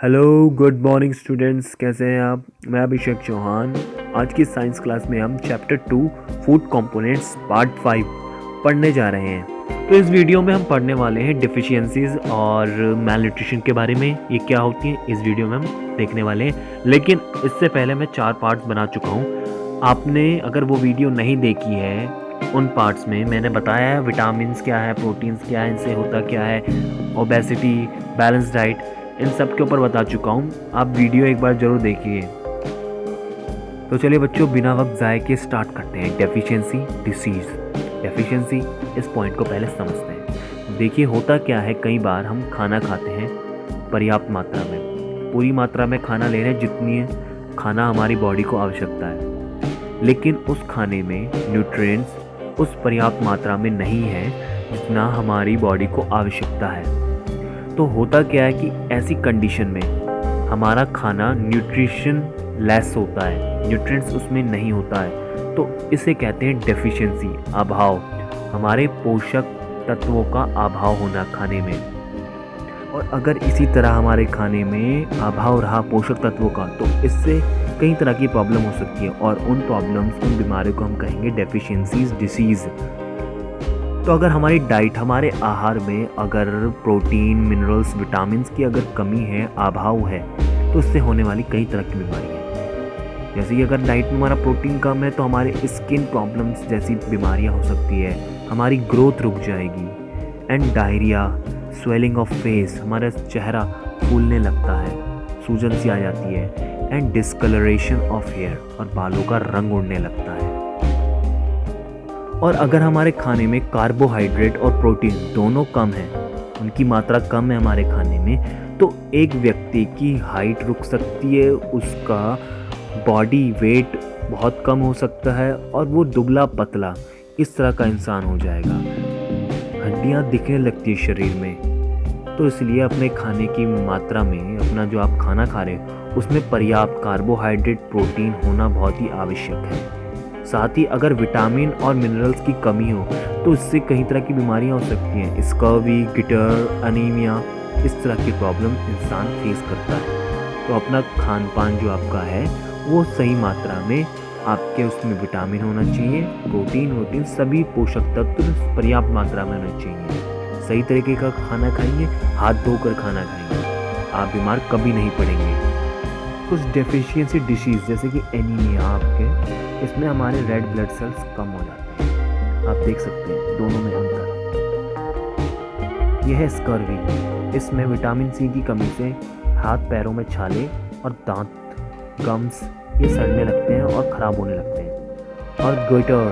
Hello good morning students, कैसे हैं आप। मैं अभिषेक चौहान। आज की साइंस क्लास में हम चैप्टर 2 फूड कंपोनेंट्स पार्ट 5 पढ़ने जा रहे हैं। तो इस वीडियो में हम पढ़ने वाले हैं डिफिशियंसीज और मैल न्यूट्रिशन के बारे में। ये क्या होती है इस वीडियो में हम देखने वाले हैं, लेकिन इससे पहले मैं 4 पार्ट्स बना चुका हूँ। आपने अगर वो वीडियो नहीं देखी है, उन पार्ट्स में मैंने बताया है विटामिन क्या है, प्रोटीन्स क्या है, इनसे होता क्या है, ओबेसिटी, बैलेंस डाइट, इन सब के ऊपर बता चुका हूँ। आप वीडियो एक बार ज़रूर देखिए। तो चलिए बच्चों, बिना वक्त ज़ाय के स्टार्ट करते हैं। Deficiency disease. डेफिशिएंसी, इस पॉइंट को पहले समझते हैं। देखिए होता क्या है, कई बार हम खाना खाते हैं पर्याप्त मात्रा में, पूरी मात्रा में खाना ले रहे हैं जितनी खाना हमारी बॉडी को आवश्यकता है, लेकिन उस खाने में न्यूट्रिएंट्स उस पर्याप्त मात्रा में नहीं है जितना हमारी बॉडी को आवश्यकता है। तो होता क्या है कि ऐसी कंडीशन में हमारा खाना न्यूट्रिशन लेस होता है, न्यूट्रिएंट्स उसमें नहीं होता है। तो इसे कहते हैं डेफिशिएंसी, अभाव, हमारे पोषक तत्वों का अभाव होना खाने में। और अगर इसी तरह हमारे खाने में अभाव रहा पोषक तत्वों का, तो इससे कई तरह की प्रॉब्लम हो सकती है, और उन प्रॉब्लम्स, उन बीमारियों को हम कहेंगे डेफिशिएंसीज, डिसीज़। तो अगर हमारी डाइट, हमारे आहार में अगर प्रोटीन, मिनरल्स, विटामिन्स की अगर कमी है, अभाव है, तो इससे होने वाली कई तरह की बीमारी है। जैसे कि अगर डाइट में हमारा प्रोटीन कम है तो हमारे स्किन प्रॉब्लम्स जैसी बीमारियां हो सकती है, हमारी ग्रोथ रुक जाएगी, and diarrhoea, swelling of face, हमारा चेहरा फूलने लगता है, सूजन सी आ जाती है, एंड डिस्कलरेशन ऑफ हेयर, और बालों का रंग उड़ने लगता है। और अगर हमारे खाने में कार्बोहाइड्रेट और प्रोटीन दोनों कम है, उनकी मात्रा कम है हमारे खाने में, तो एक व्यक्ति की हाइट रुक सकती है, उसका बॉडी वेट बहुत कम हो सकता है, और वो दुबला पतला इस तरह का इंसान हो जाएगा। हड्डियां दिखने लगती है शरीर में। तो इसलिए अपने खाने की मात्रा में, अपना जो आप खाना खा रहे हो उसमें पर्याप्त कार्बोहाइड्रेट, प्रोटीन होना बहुत ही आवश्यक है। साथ ही अगर विटामिन और मिनरल्स की कमी हो तो इससे कई तरह की बीमारियां हो सकती हैं, स्कर्वी, गिटर, अनीमिया, इस तरह की प्रॉब्लम इंसान फेस करता है। तो अपना खान पान जो आपका है वो सही मात्रा में, आपके उसमें विटामिन होना चाहिए, प्रोटीन सभी पोषक तत्व पर्याप्त मात्रा में होना चाहिए। सही तरीके का खाना खाएंगे, हाथ धोकर खाना खाएंगे, आप बीमार कभी नहीं पड़ेंगे। कुछ डेफिशिएंसी डिसीज़ जैसे कि एनीमिया, आपके इसमें हमारे रेड ब्लड सेल्स कम हो जाते हैं। आप देख सकते हैं दोनों में अंतर। यह है स्कर्वी, इसमें विटामिन सी की कमी से हाथ पैरों में छाले और दांत, गम्स, ये सड़ने लगते हैं और ख़राब होने लगते हैं। और गोइटर,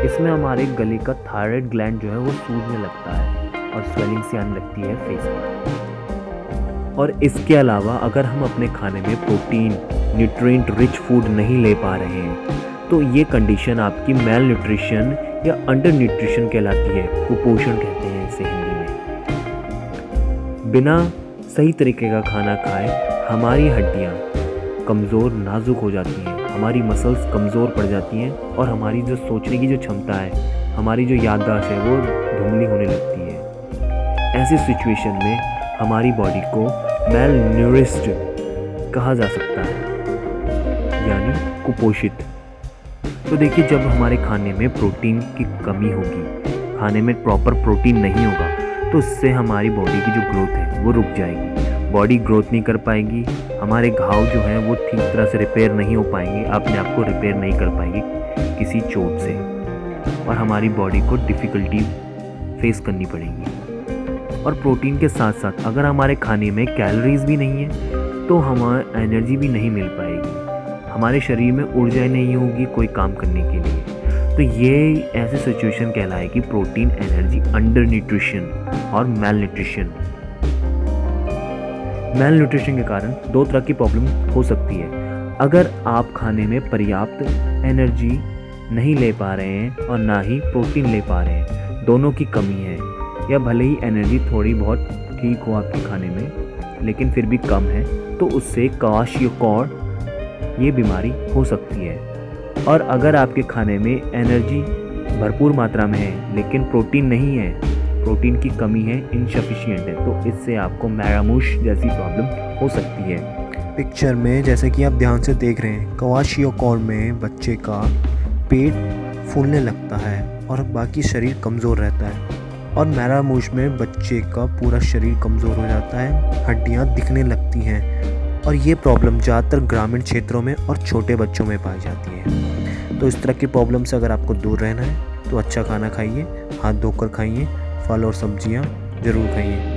इसमें हमारे गले का थायराइड ग्लैंड जो है वो सूजने लगता है और स्वेलिंग सी आने लगती है फेस पर। और इसके अलावा अगर हम अपने खाने में प्रोटीन, न्यूट्रिएंट रिच फूड नहीं ले पा रहे हैं, तो ये कंडीशन आपकी मेल न्यूट्रिशन या अंडर न्यूट्रिशन कहलाती है। कुपोषण कहते हैं इसे हिंदी में। बिना सही तरीके का खाना खाए हमारी हड्डियाँ कमज़ोर, नाजुक हो जाती हैं, हमारी मसल्स कमज़ोर पड़ जाती हैं, और हमारी जो सोचने की जो क्षमता है, हमारी जो याददाश्त है वो धुंधली होने लगती है। ऐसी सिचुएशन में हमारी बॉडी को मेल न्यूरिश्ड कहा जा सकता है, यानी कुपोषित। तो देखिए, जब हमारे खाने में प्रोटीन की कमी होगी, खाने में प्रॉपर प्रोटीन नहीं होगा, तो इससे हमारी बॉडी की जो ग्रोथ है वो रुक जाएगी, बॉडी ग्रोथ नहीं कर पाएगी, हमारे घाव जो हैं वो ठीक तरह से रिपेयर नहीं हो पाएंगे, अपने आप को रिपेयर नहीं कर पाएंगे किसी चोट से, और हमारी बॉडी को डिफ़िकल्टी फेस करनी पड़ेगी। और प्रोटीन के साथ साथ अगर हमारे खाने में कैलोरीज भी नहीं है तो हमारी एनर्जी भी नहीं मिल पाएगी, हमारे शरीर में ऊर्जा नहीं होगी कोई काम करने के लिए। तो ये ऐसी सिचुएशन कहलाएगी प्रोटीन एनर्जी अंडर न्यूट्रिशन और मेल न्यूट्रिशन। मेल न्यूट्रिशन के कारण दो तरह की प्रॉब्लम हो सकती है। अगर आप खाने में पर्याप्त एनर्जी नहीं ले पा रहे हैं और ना ही प्रोटीन ले पा रहे हैं, दोनों की कमी है, या भले ही एनर्जी थोड़ी बहुत ठीक हो आपके खाने में लेकिन फिर भी कम है, तो उससे क्वाशियोकॉर्ड, ये बीमारी हो सकती है। और अगर आपके खाने में एनर्जी भरपूर मात्रा में है लेकिन प्रोटीन नहीं है, प्रोटीन की कमी है, इनसफिशिएंट है, तो इससे आपको मैरामूश जैसी प्रॉब्लम हो सकती है। पिक्चर में जैसे कि आप ध्यान से देख रहे हैं, क्वाशियोकोर में बच्चे का पेट फूलने लगता है और बाकी शरीर कमज़ोर रहता है, और मैरामूश में बच्चे का पूरा शरीर कमज़ोर हो जाता है, हड्डियाँ दिखने लगती हैं, और ये प्रॉब्लम ज़्यादातर ग्रामीण क्षेत्रों में और छोटे बच्चों में पाई जाती है। तो इस तरह की प्रॉब्लम से अगर आपको दूर रहना है तो अच्छा खाना खाइए, हाथ धोकर खाइए, फल और सब्जियाँ ज़रूर खाइए।